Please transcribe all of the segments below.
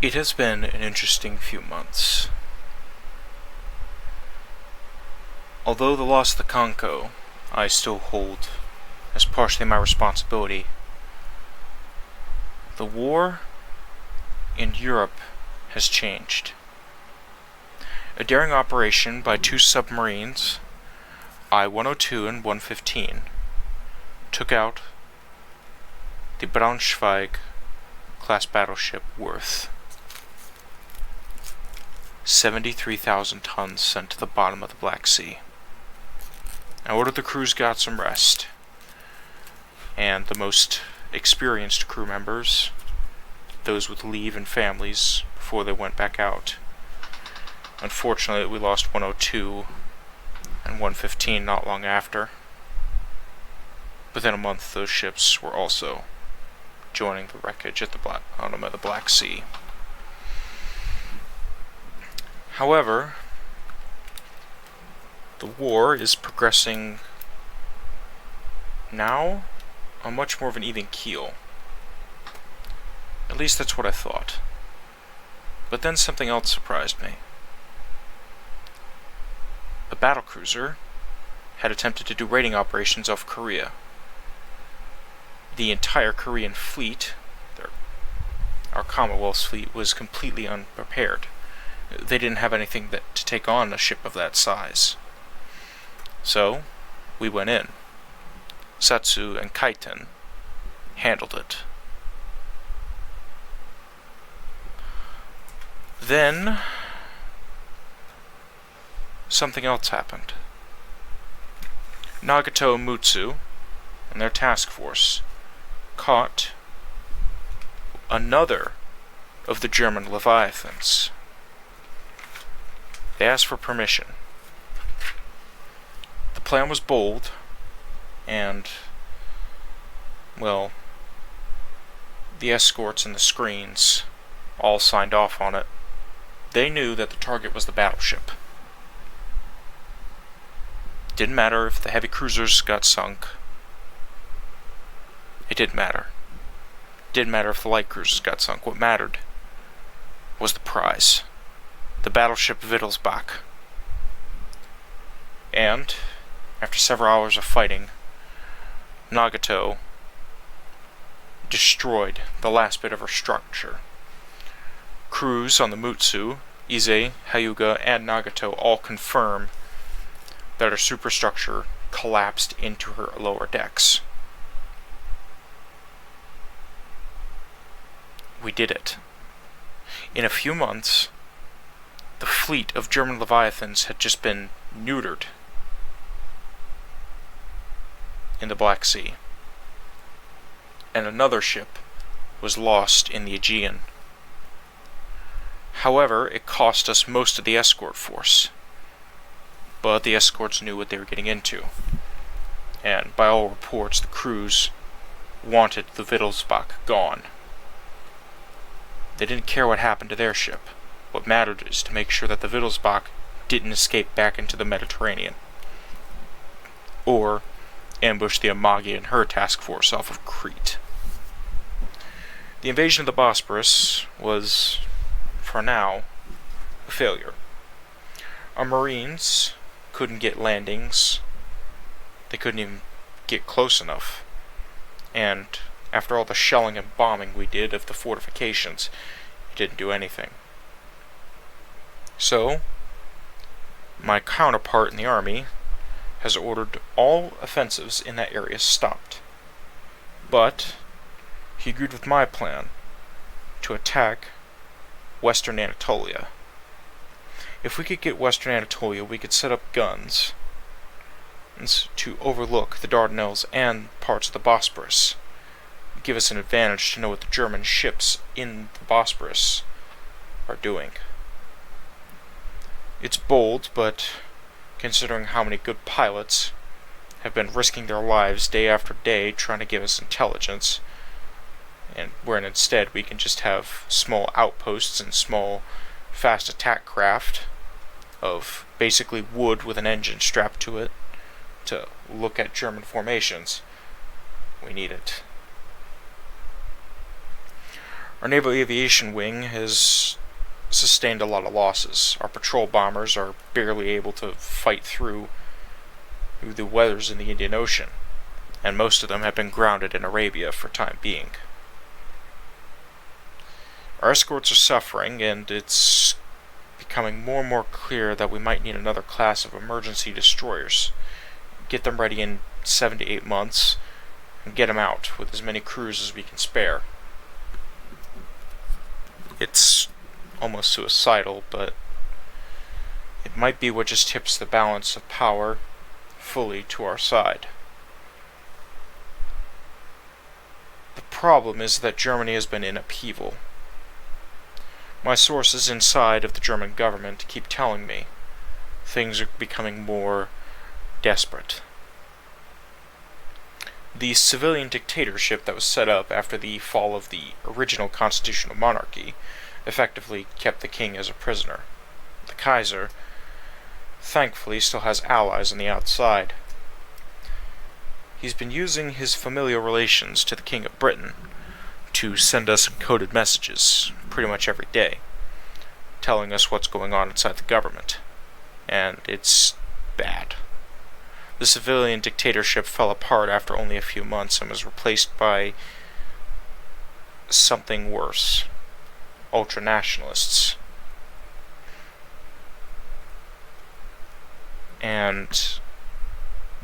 It has been an interesting few months. Although the loss of the Congo I still hold as partially my responsibility, the war in Europe has changed. A daring operation by two submarines, I-102 and 115, took out the Braunschweig-class battleship worth 73,000 tons sent to the bottom of the Black Sea. I ordered the crews got some rest, and the most experienced crew members, those with leave and families, before they went back out. Unfortunately, we lost 102 and 115 not long after. Within a month, those ships were also joining the wreckage at the bottom of the Black Sea. However, the war is progressing now on much more of an even keel. At least that's what I thought. But then something else surprised me. A battlecruiser had attempted to do raiding operations off Korea. The entire Korean fleet, our Commonwealth's fleet, was completely unprepared. They didn't have anything to take on a ship of that size. So, we went in. Satsu and Kaiten handled it. Then, something else happened. Nagato and Mutsu and their task force caught another of the German Leviathans. They asked for permission. The plan was bold, and, well, the escorts and the screens all signed off on it. They knew that the target was the battleship. Didn't matter if the heavy cruisers got sunk. It didn't matter. Didn't matter if the light cruisers got sunk. What mattered was the prize. The battleship Wittelsbach. And, after several hours of fighting, Nagato destroyed the last bit of her structure. Crews on the Mutsu, Ise, Hyuga, and Nagato all confirm that her superstructure collapsed into her lower decks. We did it. In a few months, the fleet of German Leviathans had just been neutered in the Black Sea, and another ship was lost in the Aegean. However, it cost us most of the escort force, but the escorts knew what they were getting into, and by all reports, the crews wanted the Wittelsbach gone. They didn't care what happened to their ship. What mattered is to make sure that the Wittelsbach didn't escape back into the Mediterranean, or ambush the Amagi and her task force off of Crete. The invasion of the Bosporus was, for now, a failure. Our Marines couldn't get landings. They couldn't even get close enough. And after all the shelling and bombing we did of the fortifications, it didn't do anything. So, my counterpart in the army has ordered all offensives in that area stopped. But he agreed with my plan to attack Western Anatolia. If we could get Western Anatolia, we could set up guns to overlook the Dardanelles and parts of the Bosporus. Give us an advantage to know what the German ships in the Bosporus are doing. It's bold, but considering how many good pilots have been risking their lives day after day trying to give us intelligence, and where instead we can just have small outposts and small fast attack craft of basically wood with an engine strapped to it to look at German formations. We need it. Our Naval Aviation Wing has sustained a lot of losses. Our patrol bombers are barely able to fight through the weathers in the Indian Ocean, and most of them have been grounded in Arabia for time being. Our escorts are suffering, and it's becoming more and more clear that we might need another class of emergency destroyers. Get them ready in 7 to 8 months, and get them out with as many crews as we can spare. It's almost suicidal, but it might be what just tips the balance of power fully to our side. The problem is that Germany has been in upheaval. My sources inside of the German government keep telling me things are becoming more desperate. The civilian dictatorship that was set up after the fall of the original constitutional monarchy effectively kept the king as a prisoner. The Kaiser, thankfully, still has allies on the outside. He's been using his familial relations to the King of Britain to send us encoded messages pretty much every day, telling us what's going on inside the government. And it's bad. The civilian dictatorship fell apart after only a few months and was replaced by something worse. Ultranationalists. And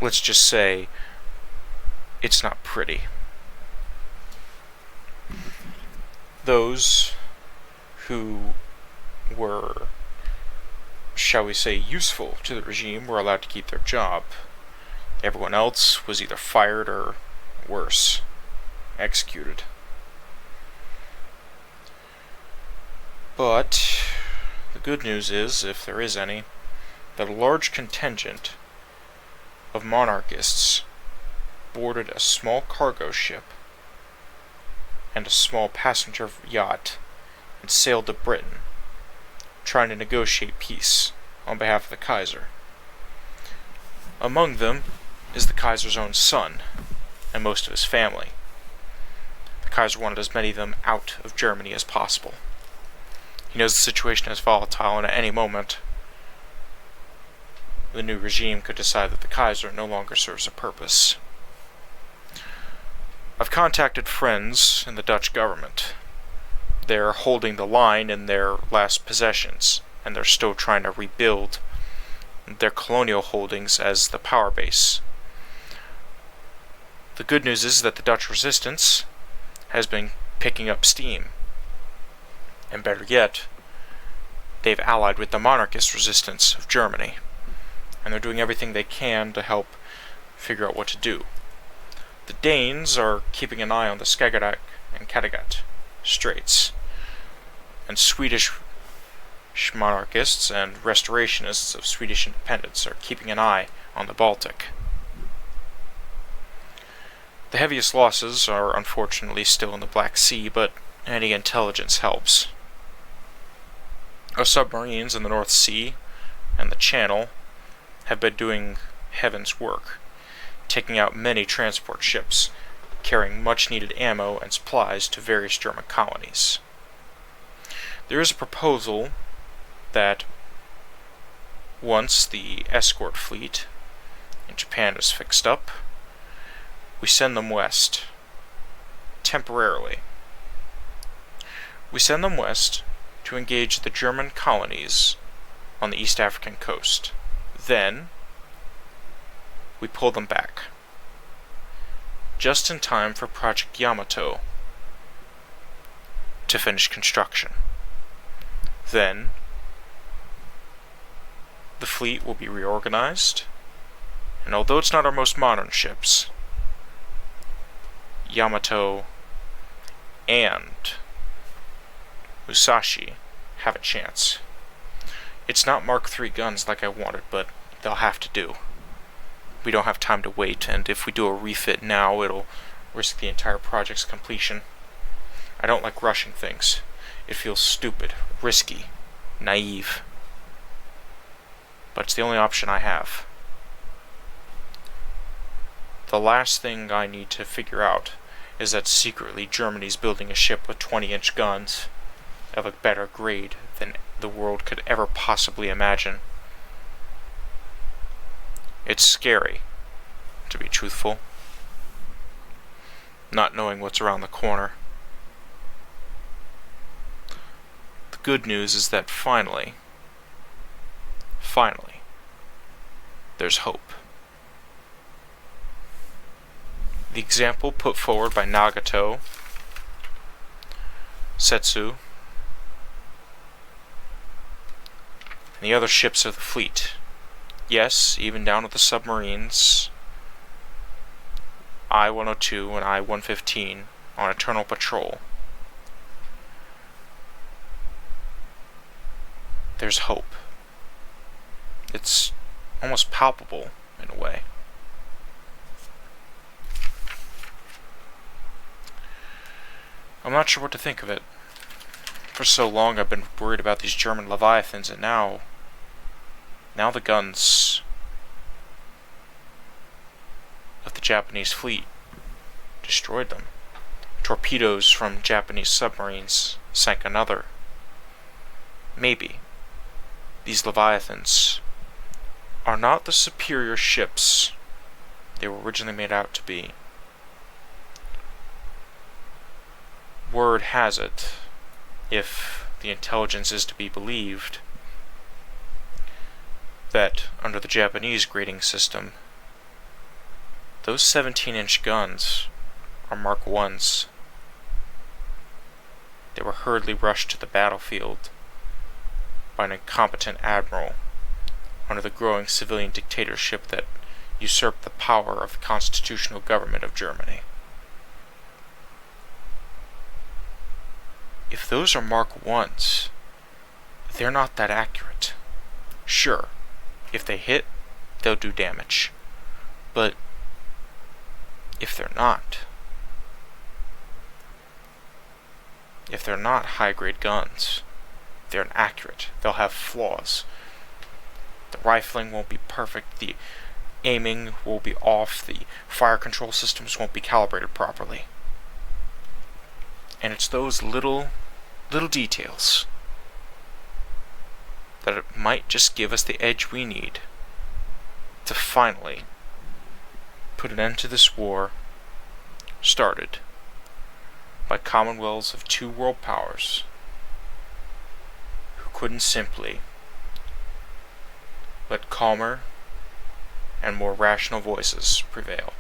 let's just say it's not pretty. Those who were, shall we say, useful to the regime were allowed to keep their job. Everyone else was either fired or, worse, executed. But the good news is, if there is any, that a large contingent of monarchists boarded a small cargo ship and a small passenger yacht and sailed to Britain, trying to negotiate peace on behalf of the Kaiser. Among them is the Kaiser's own son and most of his family. The Kaiser wanted as many of them out of Germany as possible. He knows the situation is volatile, and at any moment the new regime could decide that the Kaiser no longer serves a purpose. I've contacted friends in the Dutch government. They're holding the line in their last possessions, and they're still trying to rebuild their colonial holdings as the power base. The good news is that the Dutch resistance has been picking up steam. And better yet, they've allied with the monarchist resistance of Germany. And they're doing everything they can to help figure out what to do. The Danes are keeping an eye on the Skagerrak and Kattegat straits. And Swedish monarchists and restorationists of Swedish independence are keeping an eye on the Baltic. The heaviest losses are unfortunately still in the Black Sea, but any intelligence helps. Our submarines in the North Sea and the Channel have been doing heaven's work, taking out many transport ships, carrying much-needed ammo and supplies to various German colonies. There is a proposal that once the escort fleet in Japan is fixed up, we send them west, temporarily. We send them west to engage the German colonies on the East African coast. Then, we pull them back, just in time for Project Yamato to finish construction. Then, the fleet will be reorganized, and although it's not our most modern ships, Yamato and Musashi have a chance. It's not Mark III guns like I wanted, but they'll have to do. We don't have time to wait, and if we do a refit now, it'll risk the entire project's completion. I don't like rushing things. It feels stupid, risky, naive. But it's the only option I have. The last thing I need to figure out is that secretly Germany's building a ship with 20-inch guns of a better grade than the world could ever possibly imagine. It's scary, to be truthful, not knowing what's around the corner. The good news is that finally, there's hope. The example put forward by Nagato, Setsu, and the other ships of the fleet, yes, even down to the submarines, I-102 and I-115 on eternal patrol. There's hope. It's almost palpable in a way. I'm not sure what to think of it. For so long I've been worried about these German Leviathans, and now the guns of the Japanese fleet destroyed them. Torpedoes from Japanese submarines sank another. Maybe these Leviathans are not the superior ships they were originally made out to be. Word has it, if the intelligence is to be believed, that under the Japanese grading system, those 17-inch guns are Mark 1s. They were hurriedly rushed to the battlefield by an incompetent admiral under the growing civilian dictatorship that usurped the power of the constitutional government of Germany. If those are Mark 1s, they're not that accurate. Sure, if they hit, they'll do damage. But if they're not high-grade guns, they're inaccurate. They'll have flaws. The rifling won't be perfect. The aiming will be off. The fire control systems won't be calibrated properly. And it's those little details that it might just give us the edge we need to finally put an end to this war started by commonwealths of two world powers who couldn't simply let calmer and more rational voices prevail.